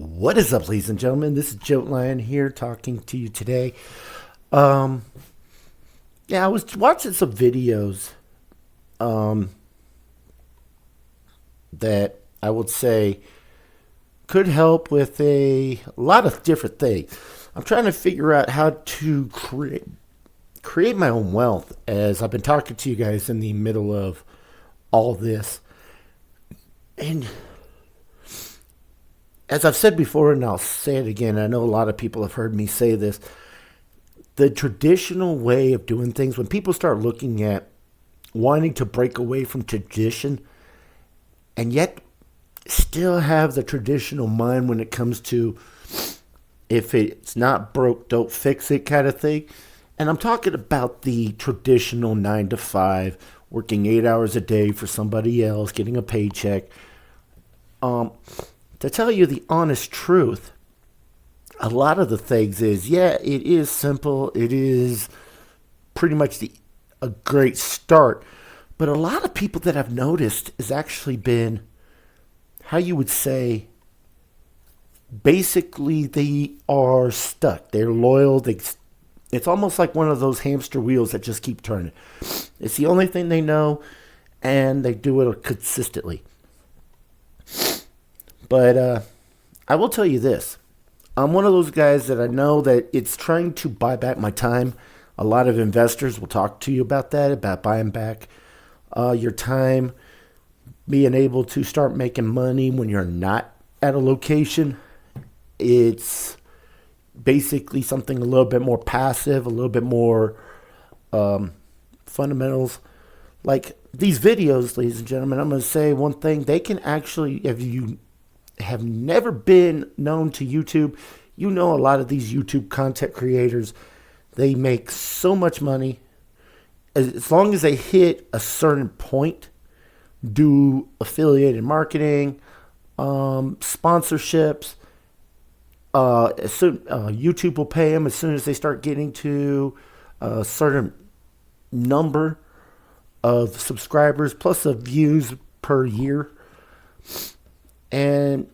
What is up, ladies and gentlemen? This is Joe Lion here talking to you today. Um, I was watching some videos um, that I would say could help with a lot of different things. I'm trying to figure out how to create my own wealth as I've been talking to you guys in the middle of all this. And as I've said before, and I'll say it again, I know a lot of people have heard me say this. The traditional way of doing things, when people start looking at wanting to break away from tradition and yet still have the traditional mind when it comes to if it's not broke, don't fix it kind of thing. And I'm talking about the traditional 9 to 5, working 8 hours a day for somebody else, getting a paycheck. To tell you the honest truth, a lot of the things is, yeah, it is simple. It is pretty much a great start. But a lot of people that I've noticed has actually been, how you would say, basically they are stuck. They're loyal. It's almost like one of those hamster wheels that just keep turning. It's the only thing they know, and they do it consistently. But I will tell you this. I'm one of those guys that I know that it's trying to buy back my time. A lot of investors will talk to you about that, about buying back your time, being able to start making money when you're not at a location. It's basically something a little bit more passive, a little bit more fundamentals. Like these videos, ladies and gentlemen, I'm going to say one thing. They can actually, if you have never been known to YouTube, you know a lot of these YouTube content creators, they make so much money. As long as they hit a certain point, do affiliated marketing, sponsorships, YouTube will pay them as soon as they start getting to a certain number of subscribers plus of views per year. And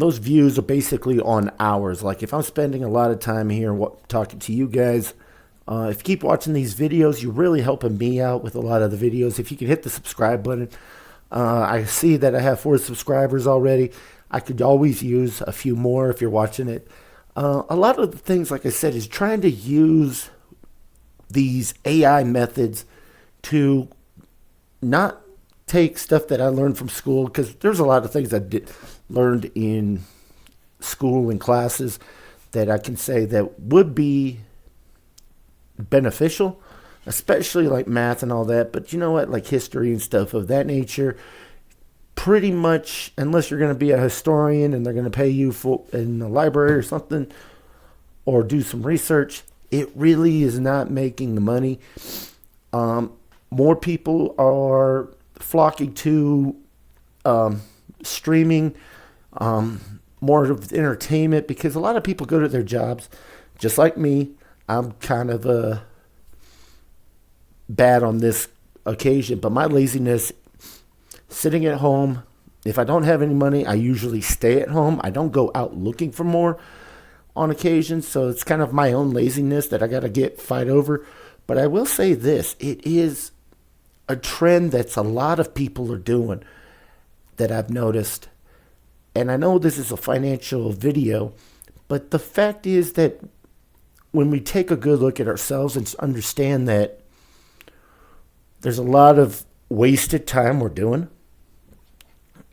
those views are basically on hours. Like if I'm spending a lot of time here talking to you guys, if you keep watching these videos, you're really helping me out with a lot of the videos. If you could hit the subscribe button, I see that I have 4 subscribers already. I could always use a few more if you're watching it. A lot of the things, like I said, is trying to use these AI methods to not take stuff that I learned from school, because there's a lot of things I learned in school and classes that I can say that would be beneficial, especially like math and all that. But you know what, like history and stuff of that nature, pretty much, unless you're going to be a historian and they're going to pay you in the library or something, or do some research, it really is not making the money. More people are flocking to streaming, more of entertainment, because a lot of people go to their jobs, just like me. I'm kind of bad on this occasion, but my laziness, sitting at home, if I don't have any money, I usually stay at home. I don't go out looking for more on occasion, so it's kind of my own laziness that I got to fight over. But I will say this, it is a trend that's a lot of people are doing that I've noticed. And I know this is a financial video, but the fact is that when we take a good look at ourselves and understand that there's a lot of wasted time we're doing,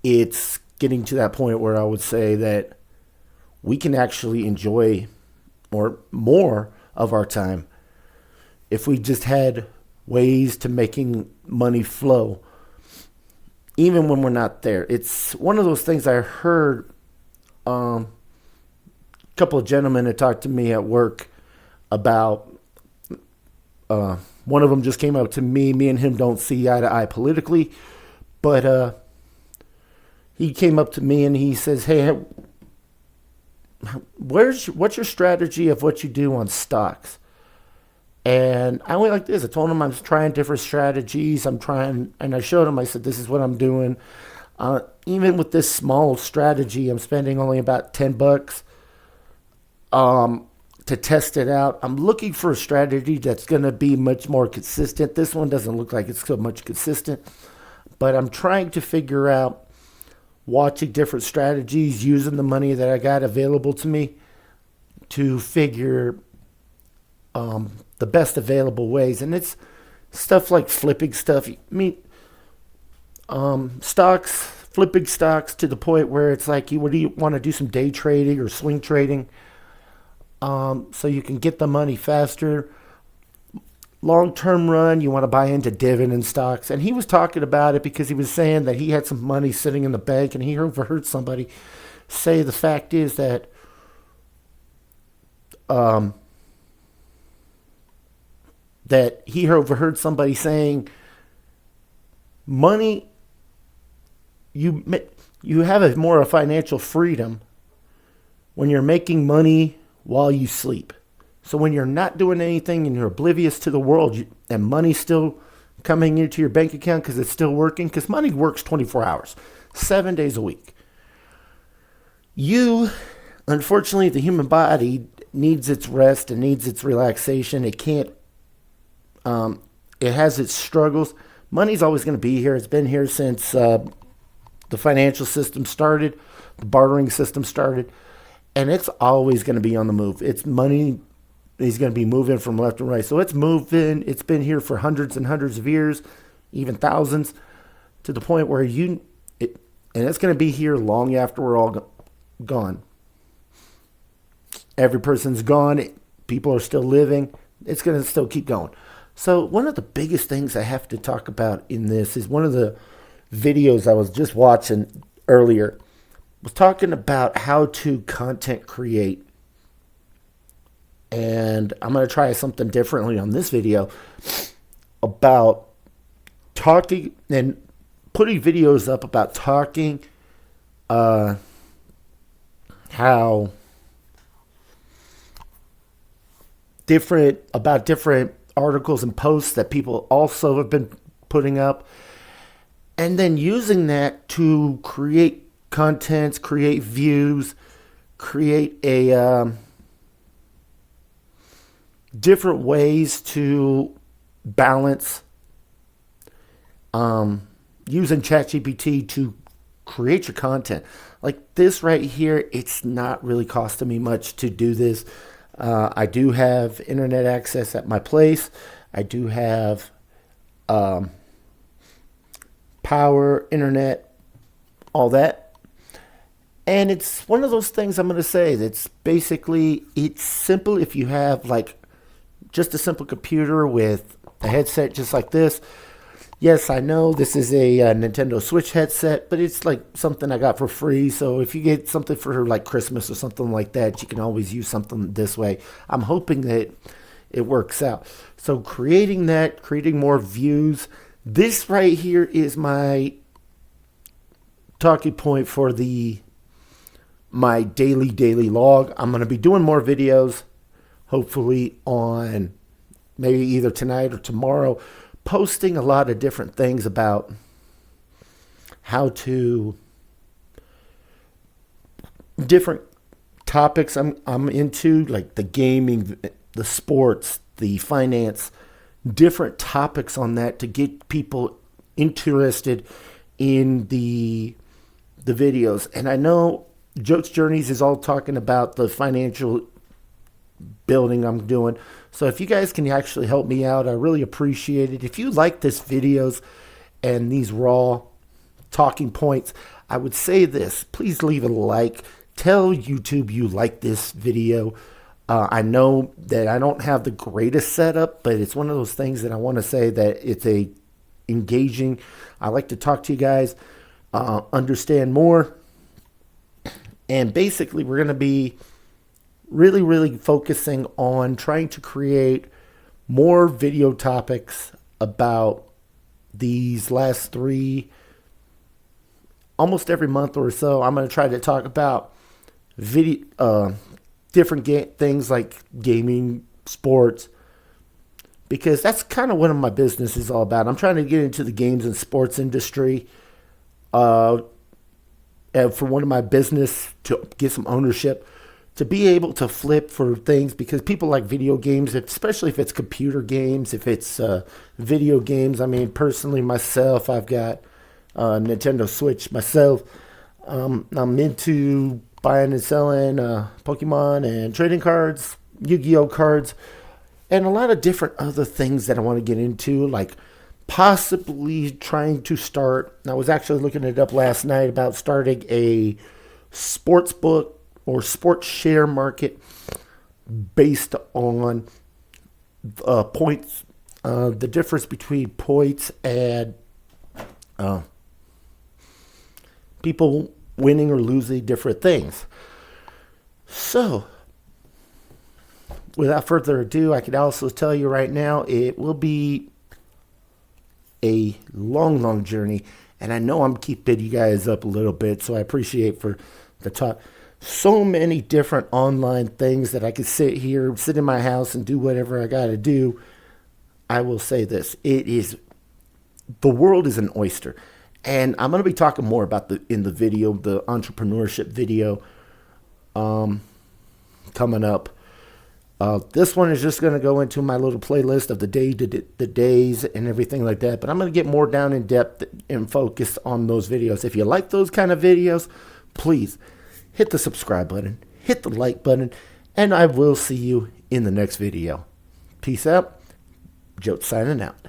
it's getting to that point where I would say that we can actually enjoy more of our time if we just had ways to making money flow, even when we're not there. It's one of those things I heard. A couple of gentlemen had talked to me at work about. One of them just came up to me. Me and him don't see eye to eye politically, but he came up to me and he says, "Hey, what's your strategy of what you do on stocks?" And I went like this. I told him I'm trying different strategies. And I showed him, I said, this is what I'm doing. Even with this small strategy, I'm spending only about $10 to test it out. I'm looking for a strategy that's going to be much more consistent. This one doesn't look like it's so much consistent, but I'm trying to figure out, watching different strategies, using the money that I got available to me to figure the best available ways. And it's stuff like flipping stuff. Stocks, flipping stocks to the point where it's like you would want to do some day trading or swing trading, so you can get the money faster. Long-term run, you want to buy into dividend stocks. And he was talking about it because he was saying that he had some money sitting in the bank, and he overheard somebody say the fact is that he overheard somebody saying money, you have a more of financial freedom when you're making money while you sleep. So when you're not doing anything and you're oblivious to the world, and money's still coming into your bank account because it's still working, because money works 24 hours, 7 days a week. Unfortunately, the human body needs its rest and needs its relaxation. It can't, it has its struggles. Money's always going to be here. It's been here since the financial system started, the bartering system started, and it's always going to be on the move. It's money is going to be moving from left and right. So it's moving. It's been here for hundreds and hundreds of years, even thousands, to the point where and it's going to be here long after we're all gone. Every person's gone. People are still living. It's going to still keep going. So one of the biggest things I have to talk about in this is one of the videos I was just watching earlier was talking about how to content create. And I'm going to try something differently on this video about talking and putting videos up about talking how different articles and posts that people also have been putting up, and then using that to create contents, create views, create a different ways to balance, using ChatGPT to create your content. Like this right here, it's not really costing me much to do this. I do have internet access at my place. I do have power, internet, all that. And it's one of those things I'm going to say that's basically, it's simple if you have like just a simple computer with a headset just like this. Yes, I know this is a Nintendo Switch headset, but it's like something I got for free. So if you get something for like Christmas or something like that, you can always use something this way. I'm hoping that it works out. So creating more views. This right here is my talking point for my daily log. I'm going to be doing more videos, hopefully on maybe either tonight or tomorrow, posting a lot of different things about how to different topics I'm into, like the gaming, the sports, the finance, different topics on that to get people interested in the videos. And I know Jokes Journeys is all talking about the financial building I'm doing. So if you guys can actually help me out, I really appreciate it. If you like this videos and these raw talking points, I would say this. Please leave a like. Tell YouTube you like this video. I know that I don't have the greatest setup, but it's one of those things that I want to say that it's engaging. I like to talk to you guys, understand more. And basically, we're going to be really focusing on trying to create more video topics about these last three, almost every month or so. I'm going to try to talk about different things like gaming, sports, because that's kind of what my business is all about. I'm trying to get into the games and sports industry. for one of my business to get some ownership, to be able to flip for things, because people like video games, especially if it's computer games, if it's video games. I mean, personally, myself, I've got Nintendo Switch myself. I'm into buying and selling Pokemon and trading cards, Yu-Gi-Oh cards, and a lot of different other things that I want to get into, like possibly trying to start. I was actually looking it up last night about starting a sports book or sports share market based on points, the difference between points and people winning or losing different things. So, without further ado, I can also tell you right now, it will be a long journey, and I know I'm keeping you guys up a little bit, so I appreciate for the talk. So many different online things that I could sit in my house and do whatever I got to do. I will say this: the world is an oyster, and I'm going to be talking more about in the video, the entrepreneurship video, coming up. This one is just going to go into my little playlist of the days and everything like that. But I'm going to get more down in depth and focus on those videos. If you like those kind of videos, please hit the subscribe button, hit the like button, and I will see you in the next video. Peace out. Joe signing out.